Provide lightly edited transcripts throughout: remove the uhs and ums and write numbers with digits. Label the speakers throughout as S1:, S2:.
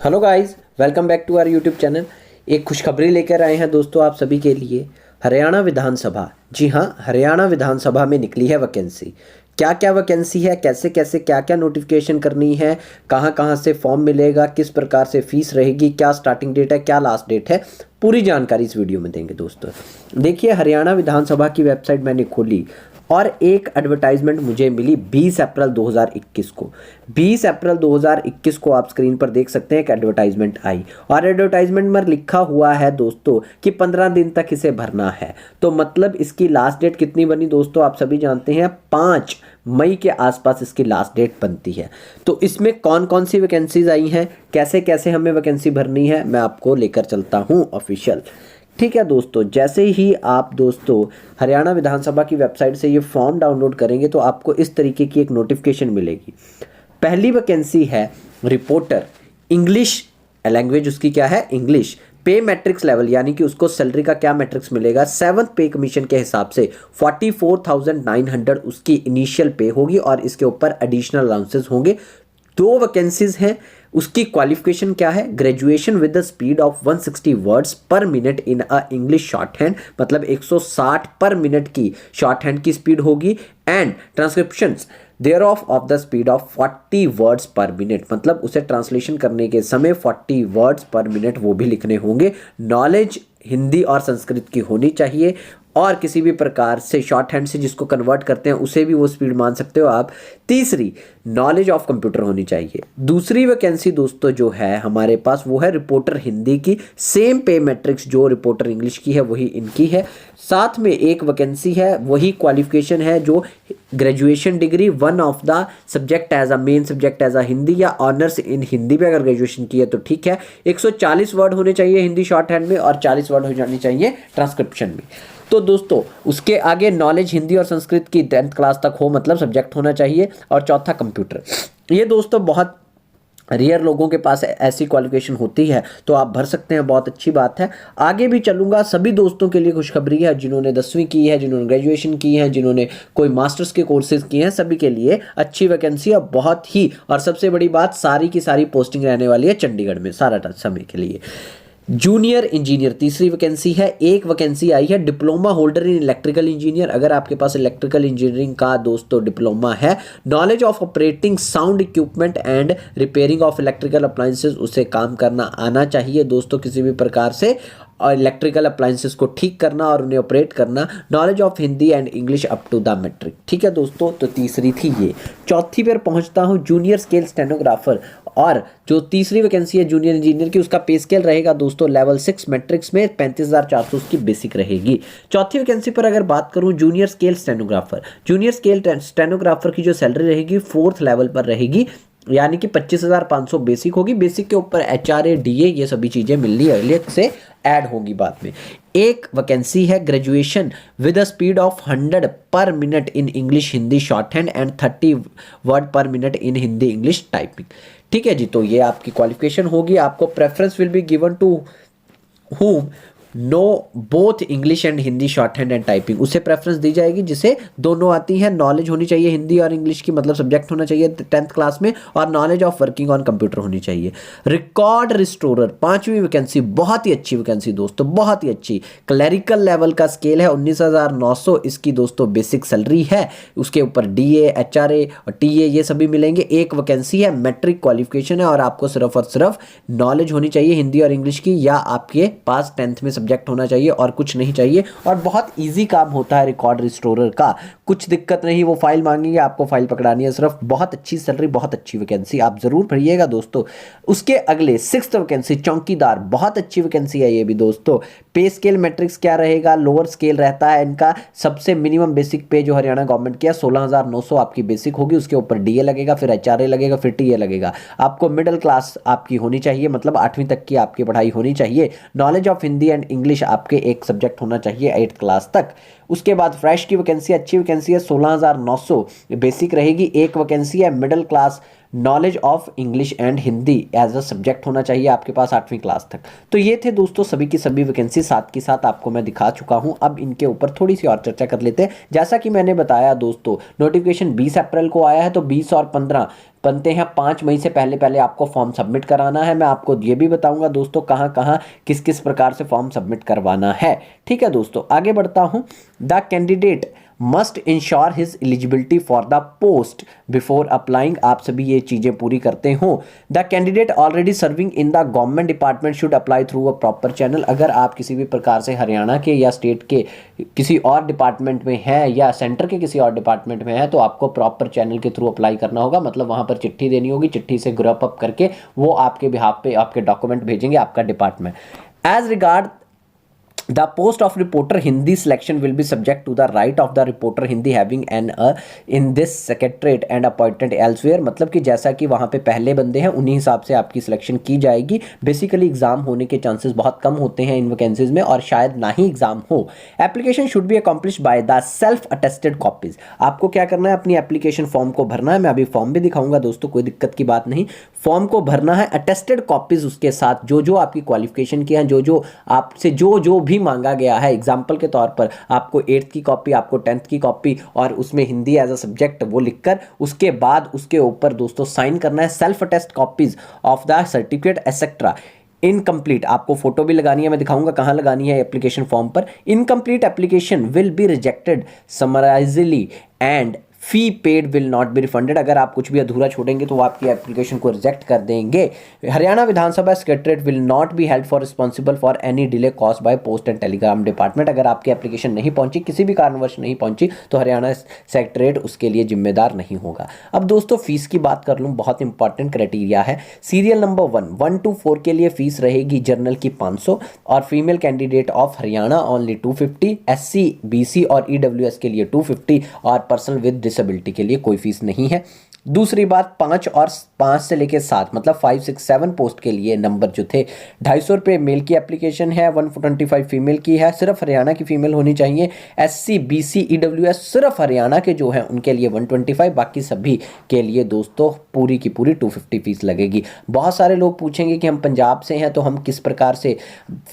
S1: Hello guys, welcome back to our YouTube channel. एक खुशखबरी लेकर आए हैं दोस्तों आप सभी के लिए। हरियाणा विधानसभा, जी हाँ, हरियाणा विधानसभा में निकली है वैकेंसी। क्या क्या वैकेंसी है, कैसे कैसे क्या क्या नोटिफिकेशन करनी है, कहाँ कहाँ से फॉर्म मिलेगा, किस प्रकार से फीस रहेगी, क्या स्टार्टिंग डेट है, क्या लास्ट डेट है, पूरी जानकारी इस वीडियो में देंगे दोस्तों। देखिए, हरियाणा विधानसभा की वेबसाइट मैंने खोली और एक एडवर्टाइजमेंट मुझे मिली 20 अप्रैल 2021 को। 20 अप्रैल 2021 को आप स्क्रीन पर देख सकते हैं एक एडवर्टाइजमेंट आई और एडवर्टाइजमेंट में लिखा हुआ है दोस्तों कि 15 दिन तक इसे भरना है। तो मतलब इसकी लास्ट डेट कितनी बनी दोस्तों, आप सभी जानते हैं 5 मई के आसपास इसकी लास्ट डेट बनती है। तो इसमें कौन कौन सी वैकेंसीज आई हैं, कैसे कैसे हमें वैकेंसी भरनी है, मैं आपको लेकर चलता हूँ ऑफिशियल। ठीक है दोस्तों, जैसे ही आप दोस्तों हरियाणा विधानसभा की वेबसाइट से ये फॉर्म डाउनलोड करेंगे तो आपको इस तरीके की एक नोटिफिकेशन मिलेगी। पहली वैकेंसी है रिपोर्टर, इंग्लिश लैंग्वेज उसकी क्या है, इंग्लिश। पे मैट्रिक्स लेवल, यानी कि उसको सैलरी का क्या मैट्रिक्स मिलेगा, 7th पे कमीशन के हिसाब से 44,900 उसकी इनिशियल पे होगी और इसके ऊपर एडिशनल अलाउंसेस होंगे। 2 वैकेंसीज हैं। उसकी क्वालिफिकेशन क्या है, graduation with the speed of 160 words per minute in a English shorthand, मतलब 160 पर मिनट की शॉर्ट हैंड की स्पीड होगी। And transcriptions there of the speed of 40 words per minute, मतलब उसे ट्रांसलेशन करने के समय 40 वर्ड्स पर मिनट वो भी लिखने होंगे। नॉलेज हिंदी और संस्कृत की होनी चाहिए और किसी भी प्रकार से शॉर्ट हैंड से जिसको कन्वर्ट करते हैं उसे भी वो स्पीड मान सकते हो आप। तीसरी, नॉलेज ऑफ कंप्यूटर होनी चाहिए। दूसरी वैकेंसी दोस्तों जो है हमारे पास वो है रिपोर्टर हिंदी की, सेम पे मैट्रिक्स जो रिपोर्टर इंग्लिश की है वही इनकी है। साथ में एक वैकेंसी है, वही क्वालिफिकेशन है जो graduation degree, one of the subject as a main subject as a Hindi या ऑनर्स इन हिंदी में अगर ग्रेजुएशन की है तो ठीक है। 140 वर्ड होने चाहिए हिंदी शॉर्ट हैंड में और 40 वर्ड हो जानी चाहिए ट्रांसक्रिप्शन में। तो दोस्तों उसके आगे नॉलेज हिंदी और संस्कृत की 10th क्लास तक हो, मतलब सब्जेक्ट होना चाहिए। और चौथा कंप्यूटर। ये दोस्तों बहुत रेयर लोगों के पास ऐसी क्वालिफिकेशन होती है, तो आप भर सकते हैं, बहुत अच्छी बात है। आगे भी चलूंगा, सभी दोस्तों के लिए खुशखबरी है, जिन्होंने 10वीं की है, जिन्होंने ग्रेजुएशन की है, जिन्होंने कोई मास्टर्स के कोर्सेज किए हैं, सभी के लिए अच्छी वैकेंसी है बहुत ही। और सबसे बड़ी बात, सारी की सारी पोस्टिंग रहने वाली है चंडीगढ़ में सारा समय के लिए। जूनियर इंजीनियर तीसरी वैकेंसी है। एक वैकेंसी आई है diploma holder in electrical engineer, अगर आपके पास इलेक्ट्रिकल इंजीनियरिंग का दोस्तों डिप्लोमा है, knowledge of operating sound equipment and repairing of electrical appliances, उसे काम करना आना चाहिए दोस्तों किसी भी प्रकार से, और इलेक्ट्रिकल अप्लायंसेस को ठीक करना और उन्हें ऑपरेट करना। Knowledge of Hindi and English up to the matric. ठीक है दोस्तों, तो तीसरी थी ये। चौथी पर पहुंचता हूं, जूनियर स्केल स्टेनोग्राफर, और जो तीसरी वैकेंसी है जूनियर इंजीनियर की, उसका पे स्केल रहेगा दोस्तों लेवल 6 मैट्रिक्स में 35,400 उसकी बेसिक रहेगी। चौथी वैकेंसी पर अगर बात करूं, junior scale stenographer, junior scale stenographer की जो सैलरी रहेगी 4th लेवल पर रहेगी, यानी कि 25,500 बेसिक होगी। बेसिक के ऊपर HRA DA ये सभी चीज़ें मिलनी अलग से ऐड होंगी बाद में। एक वैकेंसी है graduation with a speed of 100 per minute in English Hindi shorthand and 30 word per minute in Hindi English typing. ठीक है जी, तो ये आपकी क्वालिफिकेशन होगी। आपको preference will be given to whom know both English and Hindi shorthand and typing, उसे preference दी जाएगी जिसे दोनों आती हैं। नॉलेज होनी चाहिए हिंदी और इंग्लिश की, मतलब सब्जेक्ट होना चाहिए 10th क्लास में, और knowledge of working on computer होनी चाहिए। रिकॉर्ड रिस्टोरर 5वीं वैकेंसी, बहुत ही अच्छी वैकेंसी दोस्तों, बहुत ही अच्छी। क्लरिकल लेवल का स्केल है, 19,900 इसकी दोस्तों बेसिक सैलरी है। उसके ऊपर DA HRA और TA ये सभी मिलेंगे। एक वैकेंसी है, मैट्रिक क्वालिफिकेशन है और आपको सिर्फ और सिर्फ नॉलेज होनी चाहिए हिंदी और इंग्लिश की, या आपके पास 10th में सब्जेक्ट होना चाहिए और कुछ नहीं चाहिए। और बहुत इजी काम होता है रिकॉर्ड रिस्टोरर का, कुछ दिक्कत नहीं। वो फाइल मांगेंगे, आपको फाइल पकड़ानी है सिर्फ। बहुत अच्छी सैलरी, बहुत अच्छी वैकेंसी, आप जरूर भरिएगा दोस्तों। उसके अगले 6th वैकेंसी चौकीदार, बहुत अच्छी वैकेंसी है ये भी दोस्तों। पे स्केल मैट्रिक्स क्या रहेगा, लोअर स्केल रहता है इनका। सबसे मिनिमम बेसिक पे जो हरियाणा गवर्नमेंट की है 16,900 आपकी बेसिक होगी। उसके ऊपर DA लगेगा, फिर HRA लगेगा, फिर TA लगेगा। आपको मिडिल क्लास आपकी होनी चाहिए, मतलब 8वीं तक की आपकी पढ़ाई होनी चाहिए। Knowledge of Hindi and English आपके एक सब्जेक्ट होना चाहिए 8th क्लास तक। उसके बाद फ्रेश की वैकेंसी, अच्छी वैकेंसी है, 16,900 बेसिक रहेगी। एक वैकेंसी है middle class knowledge of English and Hindi as a subject होना चाहिए आपके पास 8वीं क्लास तक। तो ये थे दोस्तों सभी की सभी वैकेंसी, साथ के साथ आपको मैं दिखा चुका हूँ। अब इनके ऊपर थोड़ी सी और चर्चा कर लेते हैं। जैसा कि मैंने बताया दोस्तों, नोटिफिकेशन 20 अप्रैल को आया है, तो 20 और 15 बनते हैं 5 मई से पहले पहले आपको फॉर्म सबमिट कराना है। मैं आपको ये भी बताऊंगा दोस्तों कहाँ कहाँ किस किस प्रकार से फॉर्म सबमिट करवाना है। ठीक है दोस्तों, आगे बढ़ता हूँ। The candidate must ensure his eligibility for the post before applying. आप सभी ये चीजें पूरी करते हो। The candidate already serving in the government department should apply through a proper channel. अगर आप किसी भी प्रकार से हरियाणा के या स्टेट के किसी और डिपार्टमेंट में हैं या सेंटर के किसी और डिपार्टमेंट में है, तो आपको प्रॉपर चैनल के थ्रू अप्लाई करना होगा। मतलब वहां पर चिट्ठी देनी होगी, चिट्ठी से ग्रुप अप करके वो आपके बिहाफ पे आपके डॉक्यूमेंट भेजेंगे आपका department. As regard the post of reporter Hindi selection will be subject to the right of the reporter Hindi having an in this secretariat and appointed elsewhere। मतलब कि जैसा कि वहाँ पे पहले बंदे हैं उन्हीं हिसाब से आपकी सिलेक्शन की जाएगी। बेसिकली एग्जाम होने के चांसेस बहुत कम होते हैं इन वैकेंसीज में, और शायद ना ही एग्जाम हो। Application should be accomplished by the self attested copies. आपको क्या करना है, अपनी एप्लीकेशन फॉर्म को भरना है। मैं अभी फॉर्म भी दिखाऊंगा दोस्तों, कोई दिक्कत की बात नहीं। फॉर्म को भरना है, अटेस्टेड कॉपीज उसके साथ जो जो आपकी क्वालिफिकेशन की है, जो जो आपसे जो जो भी मांगा गया है। एग्जाम्पल के तौर पर आपको 8th की कॉपी, आपको 10th की कॉपी, और उसमें हिंदी एज अ सब्जेक्ट वो लिखकर उसके बाद उसके ऊपर दोस्तों साइन करना है। Self attest copies of the certificate etcetera. Incomplete आपको फोटो भी लगानी है, मैं दिखाऊंगा कहाँ लगानी है एप्लीकेशन फॉर्म पर। Incomplete application will be rejected summarily and fee paid will not be refunded. अगर आप कुछ भी अधूरा छोड़ेंगे तो वो आपकी एप्लीकेशन को रिजेक्ट कर देंगे। हरियाणा विधानसभा secretariat will not be held for responsible for any delay cause by post and Telegram department. अगर आपकी एप्लीकेशन नहीं पहुंची, किसी भी कारणवश नहीं पहुंची, तो हरियाणा सेक्रेटरीट उसके लिए जिम्मेदार नहीं होगा। अब दोस्तों फीस की बात कर लूँ, बहुत इंपॉर्टेंट क्राइटेरिया है। सीरियल नंबर 1 to 4 के लिए फीस रहेगी जनरल की 500 और female candidate of Haryana only 250, SC BC और EWS के लिए 250 और पर्सन विद डिसेबिलिटी के लिए कोई फीस नहीं है। दूसरी बात, 5 से लेकर 7 मतलब 5, 6, 7 पोस्ट के लिए नंबर जो थे 250 रुपये मेल की एप्लीकेशन है, 125 फीमेल की है। सिर्फ हरियाणा की फीमेल होनी चाहिए। SC BC EWS सिर्फ हरियाणा के जो हैं उनके लिए 125, बाकी सभी के लिए दोस्तों पूरी की पूरी 250 फीस लगेगी। बहुत सारे लोग पूछेंगे कि हम पंजाब से हैं तो हम किस प्रकार से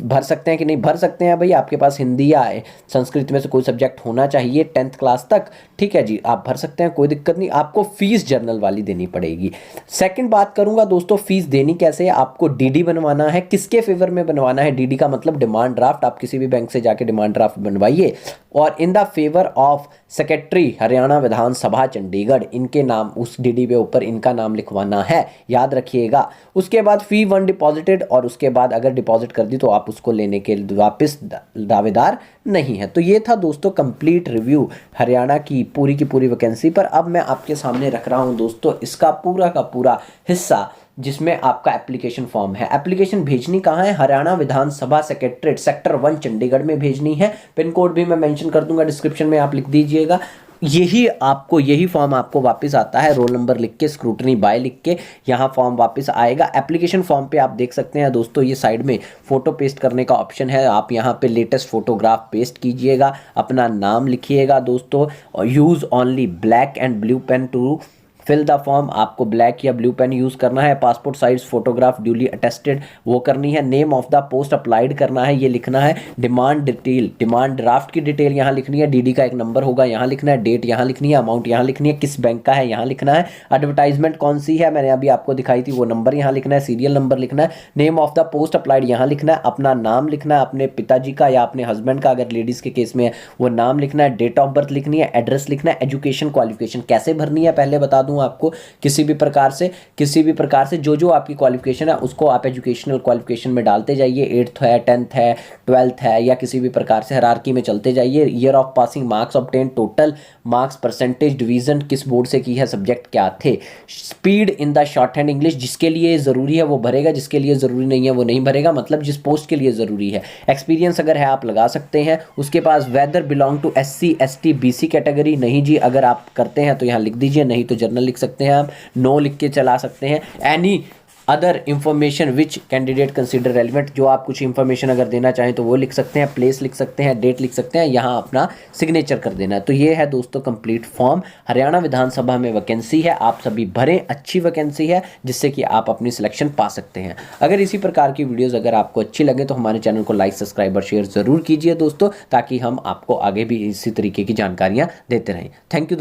S1: भर सकते हैं कि नहीं भर सकते हैं। भाई आपके पास हिंदी या संस्कृत में से कोई सब्जेक्ट होना चाहिए 10th क्लास तक, ठीक है जी, आप भर सकते हैं, कोई दिक्कत नहीं। आपको फीस जनरल वाली देनी पड़ेगी। सेकंड बात करूंगा दोस्तों, फीस देनी कैसे है। आपको DD बनवाना है। किसके फेवर में बनवाना है DD का मतलब डिमांड ड्राफ्ट। आप किसी भी बैंक से जाके डिमांड ड्राफ्ट बनवाइए और in the favour of secretary Haryana विधानसभा चंडीगढ़, इनके नाम उस DD पे ऊपर इनका नाम लिखवाना है, याद रखिएगा। उसके बाद फी 1 डिपॉजिटेड, और उसके बाद अगर डिपॉजिट कर दी तो आप उसको लेने के वापस दावेदार नहीं है। तो ये था दोस्तों कंप्लीट रिव्यू हरियाणा की पूरी वैकेंसी पर। अब मैं आपके सामने रख रहा हूं दोस्तों इसका पूरा का पूरा हिस्सा, जिसमें आपका एप्लीकेशन फॉर्म है। एप्लीकेशन भेजनी कहाँ है, हरियाणा विधानसभा सेक्रेटरीट सेक्टर 1 चंडीगढ़ में भेजनी है। पिन कोड भी मैं मेंशन कर दूंगा डिस्क्रिप्शन में, आप लिख दीजिएगा। यही फॉर्म आपको वापस आता है, रोल नंबर लिख के, स्क्रूटनी बाय लिख के यहाँ फॉर्म वापस आएगा। एप्लीकेशन फॉर्म पे आप देख सकते हैं दोस्तों, ये साइड में फोटो पेस्ट करने का ऑप्शन है। आप यहाँ पे लेटेस्ट फोटोग्राफ पेस्ट कीजिएगा, अपना नाम लिखिएगा दोस्तों, और use only black and blue pen to fill the form. आपको ब्लैक या ब्लू पेन यूज़ करना है। Passport size photograph duly attested वो करनी है। Name of the post applied करना है, ये लिखना है। डिमांड डिटेल, डिमांड ड्राफ्ट की डिटेल यहाँ लिखनी है। DD का एक नंबर होगा यहाँ लिखना है। डेट यहाँ लिखनी है। अमाउंट यहाँ लिखनी है। किस बैंक का है यहाँ लिखना है। एडवर्टाइजमेंट कौन सी है, मैंने अभी आपको दिखाई थी, वो नंबर यहाँ लिखना है। सीरियल नंबर लिखना है। Name of the post applied यहाँ लिखना है। अपना नाम लिखना है, अपने पिताजी का या अपने हस्बैंड का अगर लेडीज़ के केस में है वो नाम लिखना है। डेट ऑफ बर्थ लिखनी है। एड्रेस लिखना है। एजुकेशन क्वालिफिकेशन कैसे भरनी है पहले बता दूँ आपको। किसी भी प्रकार से जो आपकी क्वालिफिकेशन है उसको आप एजुकेशनल क्वालिफिकेशन में डालते जाइए। 8th है, 10th है, 12th है, या किसी भी प्रकार से हायरार्की में चलते जाइए। Year of passing, marks obtain, total marks, percentage, division, किस बोर्ड से की है, सब्जेक्ट क्या थे। Speed in the short hand English, जिसके लिए ज़रूरी है वो भरेगा, जिसके लिए ज़रूरी नहीं है वो नहीं भरेगा, मतलब जिस पोस्ट के लिए ज़रूरी है। एक्सपीरियंस अगर है आप लगा सकते हैं। उसके पास whether belong to SC ST BC category, नहीं जी, अगर आप करते हैं तो यहाँ लिख दीजिए, नहीं तो जर्नल लिख सकते हैं आप। नो लिख के चला सकते हैं। Any other information which candidate consider relevant, जो आप कुछ इन्फॉर्मेशन अगर देना चाहें तो वो लिख सकते हैं, प्लेस लिख सकते हैं, डेट लिख सकते हैं, यहाँ अपना सिग्नेचर कर देना है। तो ये है दोस्तों कंप्लीट फॉर्म। हरियाणा विधानसभा में वैकेंसी है, आप सभी भरें, अच्छी वैकेंसी है जिससे कि आप अपनी सिलेक्शन पा सकते हैं। अगर इसी प्रकार की वीडियोज़ अगर आपको अच्छी लगे तो हमारे चैनल को लाइक, सब्सक्राइब और शेयर ज़रूर कीजिए दोस्तों, ताकि हम आपको आगे भी इसी तरीके की जानकारियाँ देते रहें। Thank you.